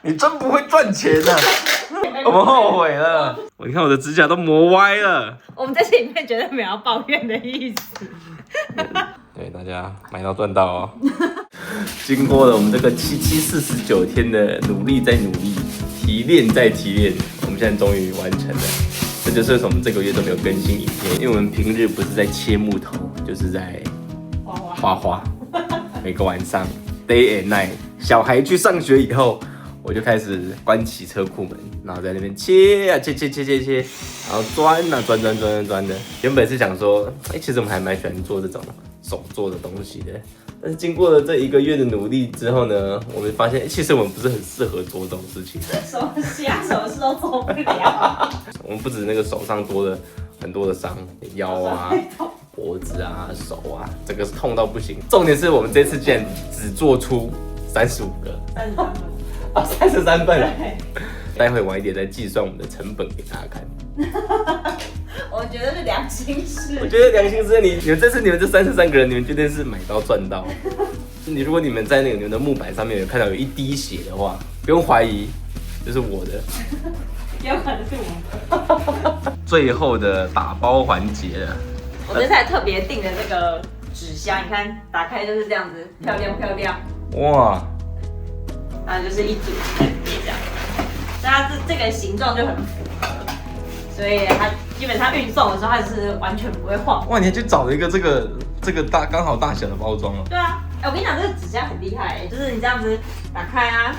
你真不会赚钱啊！我们后悔了。你看我的指甲都磨歪了。我们在这里面绝对没有要抱怨的意思。对大家买到赚到哦。经过了我们这个749天的努力再努力，提炼再提炼，我们现在终于完成了。这就是为什么我们这个月都没有更新影片，因为我们平日不是在切木头，就是在画画。每个晚上 day and night， 小孩去上学以后，我就开始关起车库门，然后在那边切啊切，然后钻啊钻的。原本是想说，其实我们还蛮喜欢做这种手做的东西的。但是经过了这1个月的努力之后呢，我们发现，其实我们不是很适合做这种事情。什么事都做不了。我们不止那个手上多了很多的伤，腰啊、脖子啊、手啊，整个是痛到不行。重点是我们这次竟然只做出35个，33份。待会晚一点再计算我们的成本给大家看。我觉得是良心事。我觉得良心事，你们这33个人，你们绝对是买到赚到。如果你们在你们的木板上面有看到有一滴血的话，不用怀疑，就是我的。有可能是我的。最后的打包环节了。我这次还特别订的那个纸箱，你看打开就是这样子，漂亮。哇！然后就是一组这样，所以它这个形状就很符合，所以它基本上运送的时候它是完全不会晃。哇！你还去找了一个这个刚好大小的包装哦。对啊，我跟你讲，这个纸箱很厉害，就是你这样子打开啊，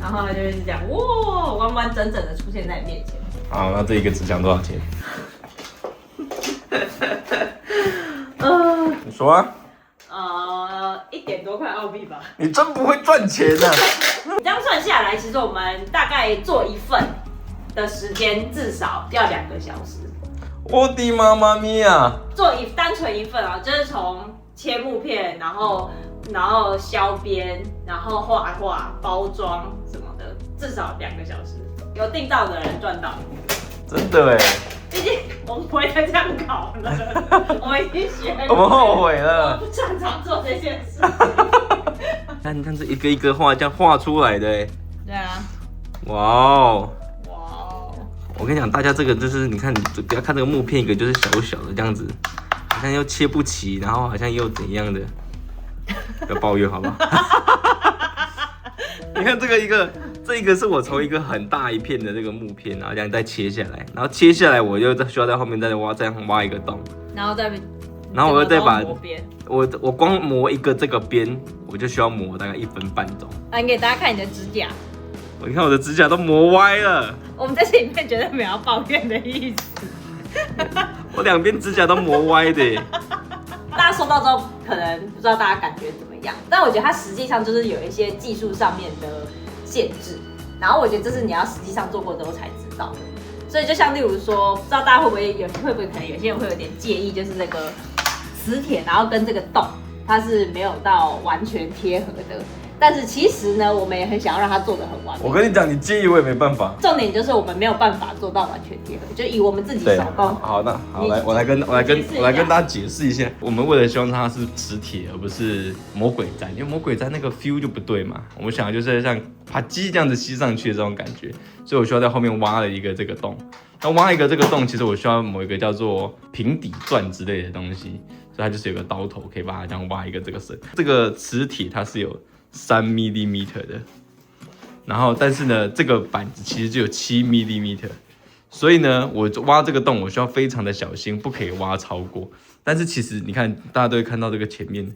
然后就是这样，哇，完完整整的出现在你面前。好，那这一个纸箱多少钱？你说啊。1点多块澳币吧。你真不会赚钱啊！你这样算下来，其实我们大概做一份的时间至少要2个小时。我的妈妈咪呀！单纯一份啊，就是从切木片，然后削边，然后画包装什么的，至少2个小时。有订到的人赚到。真的哎。毕竟我们不会再这样搞了，我们已经学了。我们后悔了。我不擅长做这件事。你看这一个一个画，这样画出来的哎。对啊。哇哦。我跟你讲，大家这个就是你看，你不要看这个木片，一个就是小小的这样子，好像又切不齐，然后好像又怎样的，不要抱怨好不好？你看这一个是我从一个很大一片的这个木片，然后这样再切下来，然后切下来我又需要在后面再挖一个洞，然后我又再把我光磨一个这个边，我就需要磨大概1分半钟。来给大家看你的指甲。你看我的指甲都磨歪了。我们在这里面绝对没有要抱怨的意思。我2边指甲都磨歪的。大家收到之后，可能不知道大家感觉怎么样，但我觉得它实际上就是有一些技术上面的限制，然后我觉得这是你要实际上做过之后才知道的。所以就像例如说，不知道大家会不会可能有些人会有点介意，就是那个磁铁，然后跟这个洞它是没有到完全贴合的。但是其实呢，我们也很想要让它做得很完美。我跟你讲，你介意我也没办法。重点就是我们没有办法做到完全贴合，就以我们自己手工。好，我来跟大家解释一下，我们为了希望它是磁铁而不是魔鬼毡，因为魔鬼毡那个 feel 就不对嘛。我们想的就是像把鸡这样子吸上去的这种感觉，所以我需要在后面挖了一个这个洞。那挖一个这个洞，其实我需要某一个叫做平底钻之类的东西，所以它就是有个刀头，可以把它这样挖一个这个绳。这个磁铁它是有3 mm 的，然后但是呢，这个板子其实只有7 mm， 所以呢，我挖这个洞我需要非常的小心，不可以挖超过。但是其实你看，大家都会看到这个前面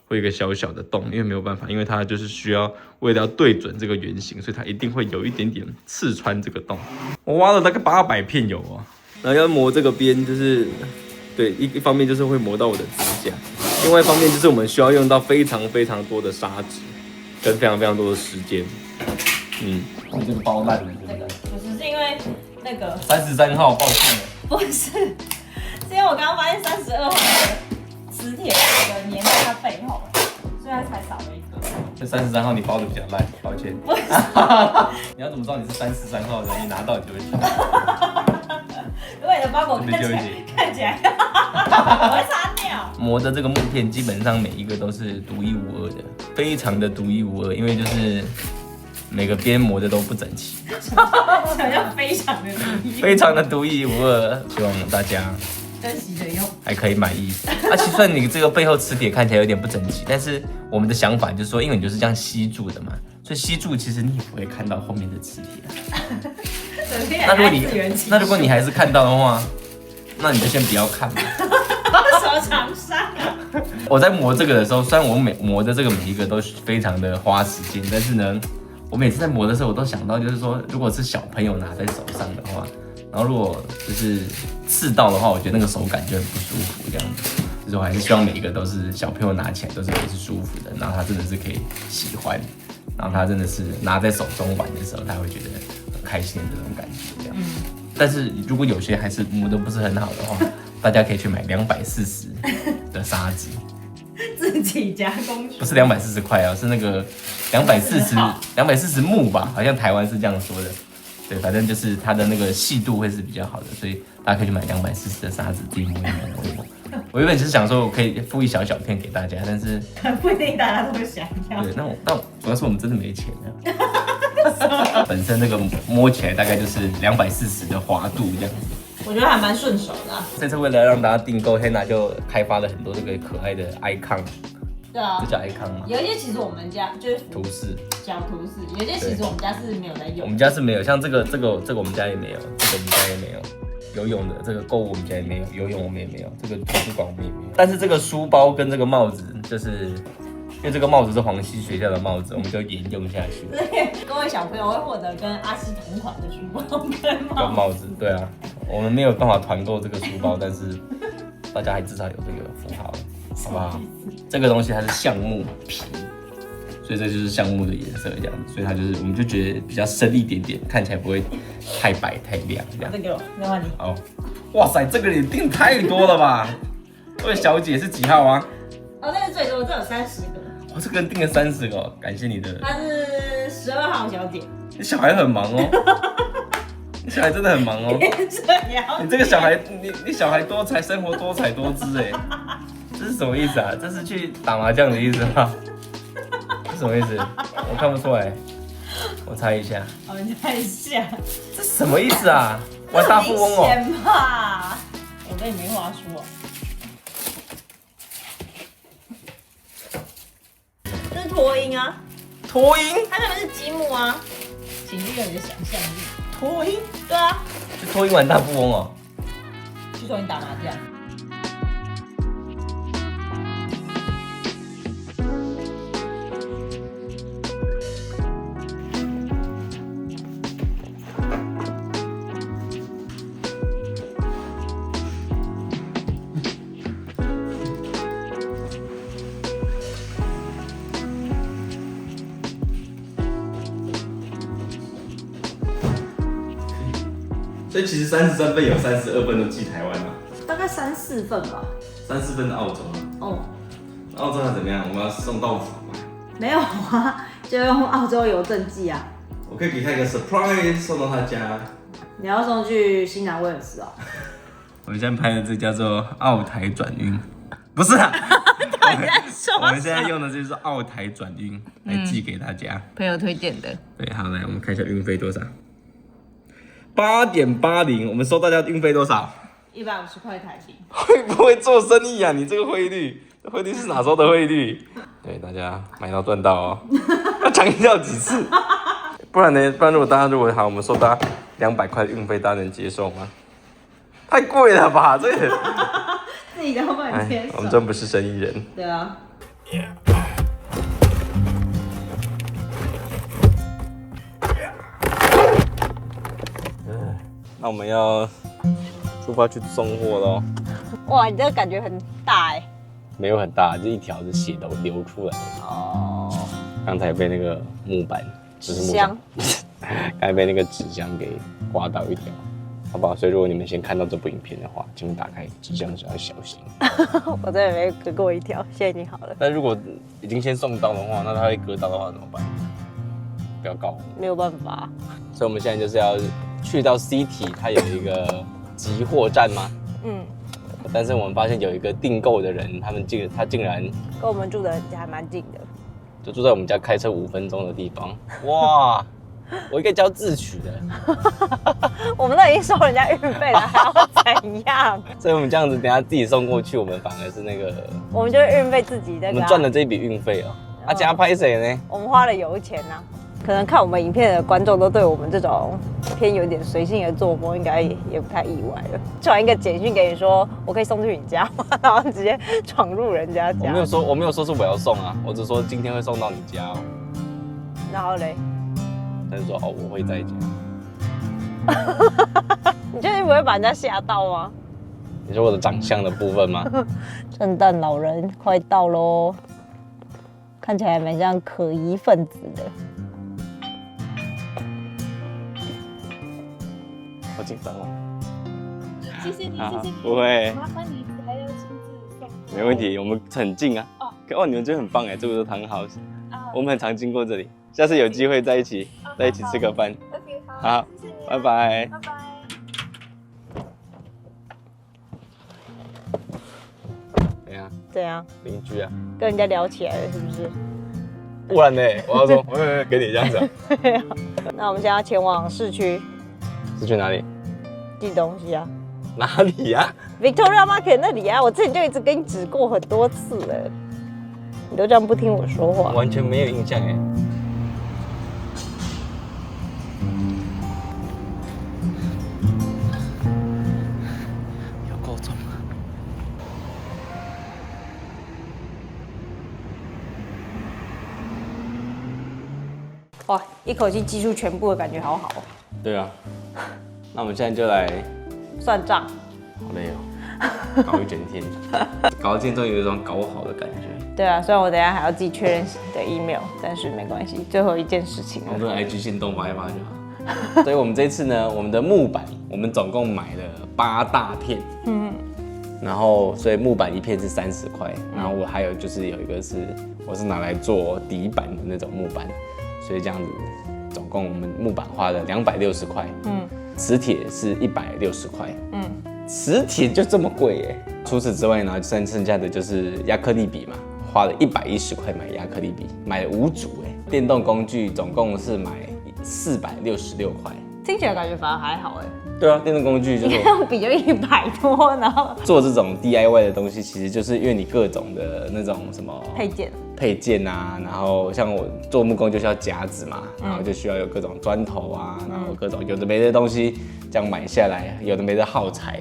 会有一个小小的洞，因为没有办法，因为它就是需要为了要对准这个圆形，所以它一定会有一点点刺穿这个洞。我挖了大概800片油啊，然后要磨这个边，就是对一方面就是会磨到我的指甲，另外一方面就是我们需要用到非常非常多的砂纸。跟非常非常多的时间，这个包烂了。这个不是因为那个33号，抱歉了。不是，是因为我刚刚发现32号的磁铁粘在它背后，所以它才少了一个。这33号你包的比较烂，抱歉。不是，你要怎么知道你是33号的？你拿到你就会知道。如果你的包裹看起来，我会擦掉。磨的这个木片基本上每一个都是独一无二的，非常的独一无二，因为就是每个边磨的都不整齐，想要非常的独一，非常的独一无二。希望大家珍惜着用，还可以满意。其实你这个背后磁铁看起来有点不整齐，但是我们的想法就是说，因为你就是这样吸住的嘛，所以吸住其实你也不会看到后面的磁铁。那如果你还是看到的话，那你就先不要看嘛。什么厂商啊？我在磨这个的时候，虽然我磨的这个每一个都非常的花时间，但是呢，我每次在磨的时候，我都想到就是说，如果是小朋友拿在手上的话，然后如果就是刺到的话，我觉得那个手感就很不舒服这样子。就是我还是希望每一个都是小朋友拿起来都是可以是舒服的，然后他真的是可以喜欢，然后他真的是拿在手中玩的时候，他会觉得很开心的这种感觉这样。但是如果有些还是磨得不是很好的话，大家可以去买240的砂纸，自己加工，不是240块啊，是那个240木吧，好像台湾是这样说的。对，反正就是它的那个细度会是比较好的，所以大家可以去买240的砂纸自己磨一磨。我原本只是想说我可以附一小片给大家，但是不一定大家都会想要。对，那主要是我们真的没钱啊。本身那个摸起来大概就是240的滑度这样子。我觉得还蛮顺手的啊。这次为了让大家订购 Hannah 就开发了很多这个可爱的 icon。对啊，这叫 icon 吗？有一些其实我们家就是图示，小图示，有一些其实我们家是没有在用。我们家是没有，像这个我们家也没有，这个我们家也没有。游泳的这个购物我们家也没有，游泳我们也没有，这个图书馆我们也没有。但是这个书包跟这个帽子，就是因为这个帽子是黄溪学校的帽子，我们就沿用下去。对，各位小朋友会获得跟阿西同款的书包跟帽子。对啊，我们没有办法团购这个书包，但是大家还至少有这个符号，好不好？这个东西它是橡木皮，所以这就是橡木的颜色这样子，所以它就是我们就觉得比较深一点点，看起来不会太白太亮这样。这个没问题。好，哇塞，这个也订太多了吧？这位小姐是几号啊？哦，那个最多，这有30个。我这个人订了30个哦，感谢你的。她是12号小姐。你小孩很忙哦，你小孩真的很忙哦。你这个小孩，你小孩多才，生活多彩多姿哎，这是什么意思啊？这是去打麻将的意思吗？这是什么意思？我看不出来，我猜一下。哦，你猜一下。这什么意思啊？玩大富翁哦。明显吧？我跟你没话说。这是脱音啊。脱音？它那边是积木啊，请利用你的想象力。脱音？对啊。去脱音玩大富翁哦。去说你打麻将。所以其实33份有32份都寄台湾了，大概3、4份吧。3、4份的澳洲啊。哦。澳洲它怎么样？我们要送到府吗？没有啊，就用澳洲邮政寄啊。我可以给他一个 surprise 送到他家。你要送去新南威尔士哦。我们现在拍的这叫做澳台转运，不是啊。我们现在用的就是澳台转运来寄给大家。朋友推荐的。对，好，来我们看一下运费多少。8.80，我们收大家运费多少？150块台币。会不会做生意啊？你这个汇率是哪时候的汇率？对，大家买到赚到哦，要强调几次？不然呢？不然如果大家好，我们收大家200块的运费，大家能接受吗？太贵了吧，这个。自己都不能接受。我们真不是生意人。对啊。那我们要出发去送货喽。哇，你这个感觉很大哎。没有很大，就一条的血都流出来了。哦。刚才被那个木板，就是木箱，刚才被那个纸箱给刮到一条，好不好？所以如果你们先看到这部影片的话，请打开纸箱时要小心。我这里没割过一条，现在已经好了。但如果已经先送到的话，那它会割到的话怎么办？不要告我。没有办法。所以我们现在就是要去到 City， 它有一个集货站吗？嗯。但是我们发现有一个订购的人，他竟然跟我们住的还蛮近的。就住在我们家开车5分钟的地方。哇，我应该交自取的。我们都已经收人家运费了，还要怎样？所以我们这样子，等下自己送过去，我们反而是那个，我们就运费自己那个、我们赚了这一笔运费哦。啊，加拍谁呢？我们花了油钱呐、可能看我们影片的观众都对我们这种偏有点随性的作风，应该也不太意外了。传一个简讯给你说，我可以送去你家吗？然后直接闯入人家家。我没有说是我要送啊，我只说今天会送到你家哦。然后嘞，他就说哦，我会在家。你确定不会把人家吓到吗？你说我的长相的部分吗？圣诞老人快到喽，看起来蛮像可疑分子的。好紧张哦。谢谢你，谢谢你。不会，麻烦你还要亲自送。没问题，我们很近啊。哦，哦，你们这边很棒哎，这个是糖 house，啊我们很常经过这里，下次有机会在一起吃个饭。 OK， 好，好，谢谢你，拜拜。拜拜。怎样？怎样？邻居啊？跟人家聊起来了是不是？不然呢？我要说，我给你这样子啊。那我们现在要前往市区是去哪里？寄东西啊哪里呀，Victoria Market 那里啊，我之前就一直跟你指过很多次了，你都这样不听我说话。完全没有印象哎。有够重啊！哇，一口气记住全部的感觉好好哦。对啊，那我们现在就来，算账，好累哦，搞一整天，搞到今天终于有一种搞好的感觉。对啊，虽然我等一下还要自己确认的 email， 但是没关系，最后一件事情我们了。的 IG 先动发一发就好。所以我们这次呢，我们的木板，我们总共买了8大片，然后所以木板一片是30块，然后我还有就是有一个是我是拿来做底板的那种木板，所以这样子总共我们木板花了260块，磁铁是160块，磁铁就这么贵耶。除此之外呢，剩下的就是亚克力笔嘛，花了110块买亚克力笔，买了5组哎。电动工具总共是买466块。听起来感觉反而还好哎。对啊，电动工具就是你看比就100多，然后做这种 DIY 的东西，其实就是因为你各种的那种什么配件啊，然后像我做木工就是要夹子嘛，然后就需要有各种砖头啊，然后各种有的没的东西，这样买下来，有的没的耗材，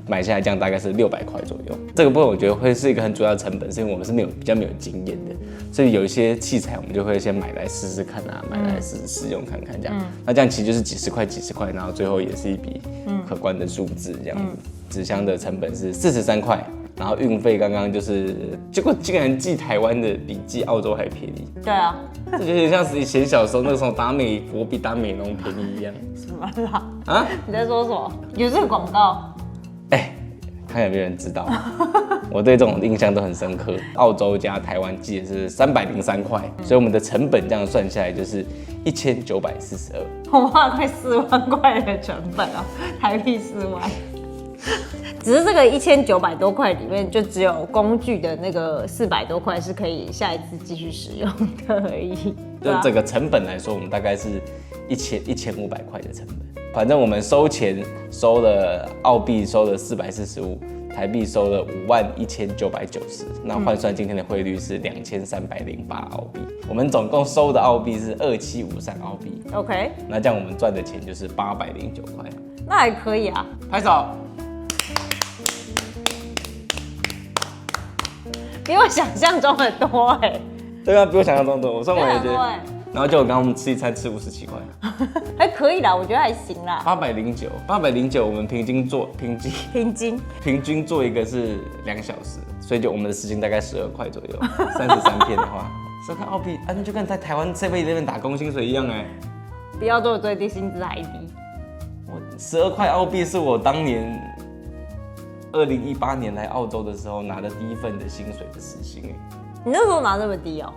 买下来这样大概是600块左右。这个部分我觉得会是一个很主要的成本，是因为我们是比较没有经验的，所以有一些器材我们就会先买来试试看啊，买来试用看看这样。那这样其实就是几十块，然后最后也是一笔可观的数字这样子。纸箱的成本是43块。然后运费刚刚就是，结果竟然寄台湾的比寄澳洲还便宜。对啊，这有点像是以前小时候那时候打美国比打美农便宜一样。什么啦？啊？你在说什么？有这个广告？哎，看有没有人知道。我对这种印象都很深刻。澳洲加台湾寄的是303块，所以我们的成本这样算下来就是1942。我花了快4万块的成本啊，台币4万。只是这个1900多块里面，就只有工具的那个400多块是可以下一次继续使用的而已。就这个成本来说，我们大概是1500块的成本。反正我们收钱收了澳币收了445，台币收了51990，那换算今天的汇率是2308澳币。我们总共收的澳币是2753澳币。OK， 那这样我们赚的钱就是809块。那还可以啊，拍手。比我想象中的多哎。对啊，比我想象中多。我算完也觉得。多哎。然后就我刚刚我们吃一餐吃57块，还可以啦，我觉得还行啦。809，我们平均做一个是2小时，所以就我们的时薪大概12块左右，33片的话，12块澳币，啊，那就跟在台湾7-11打工薪水一样哎。比澳洲的最低薪资还低。我12块澳币是我当年2018年来澳洲的时候拿的第一份的薪水的时薪哎。你那时候拿那么低哦？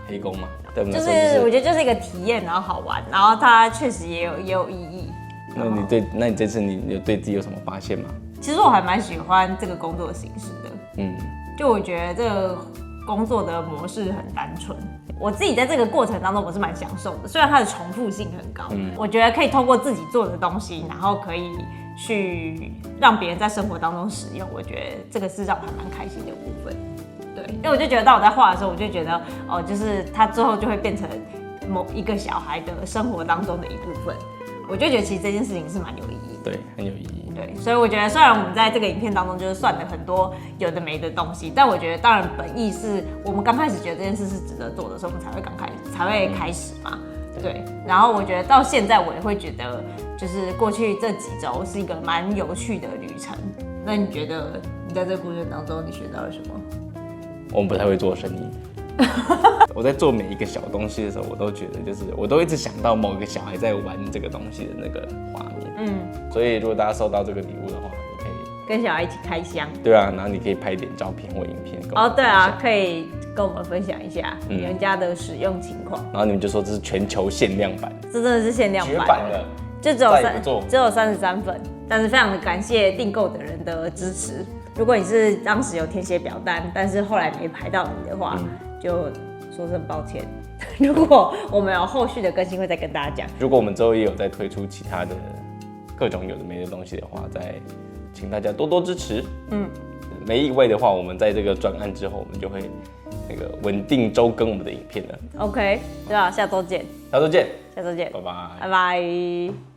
黑工嘛，对我们就来说是我觉得就是一个体验，然后好玩，然后它确实也有意义。那你这次你有对自己有什么发现吗？其实我还蛮喜欢这个工作的形式的。就我觉得这个工作的模式很单纯，我自己在这个过程当中我是蛮享受的，虽然它的重复性很高，我觉得可以透过自己做的东西，然后可以去让别人在生活当中使用，我觉得这个是让我还蛮开心的部分。对，因为我就觉得当我在画的时候，我就觉得哦，就是它最后就会变成某一个小孩的生活当中的一部分，我就觉得其实这件事情是蛮有意义的。对，很有意义。对，所以我觉得虽然我们在这个影片当中就是算了很多有的没的东西，但我觉得当然本意是我们刚开始觉得这件事是值得做的时候，我们才会开始嘛。对，然后我觉得到现在我也会觉得，就是过去这几周是一个蛮有趣的旅程。那你觉得你在这个过程当中你学到了什么？我们不太会做生意。我在做每一个小东西的时候，我都觉得就是我都一直想到某一个小孩在玩这个东西的那个画面。所以如果大家收到这个礼物的话，你可以跟小孩一起开箱。对啊，然后你可以拍点照片或影片。哦，对啊，可以跟我们分享一下你们家的使用情况。然后你们就说这是全球限量版，这真的是限量版，绝版了，就只有33份，但是非常的感谢订购的人的支持。如果你是当时有填写表单，但是后来没排到你的话，就说声抱歉。如果我们有后续的更新，会再跟大家讲。如果我们之后也有再推出其他的各种有的没的东西的话，再请大家多多支持。没意外的话，我们在这个专案之后，我们就会那个稳定周更我们的影片了。OK， 对啊，下周见。下周见，下周见，拜拜，拜拜。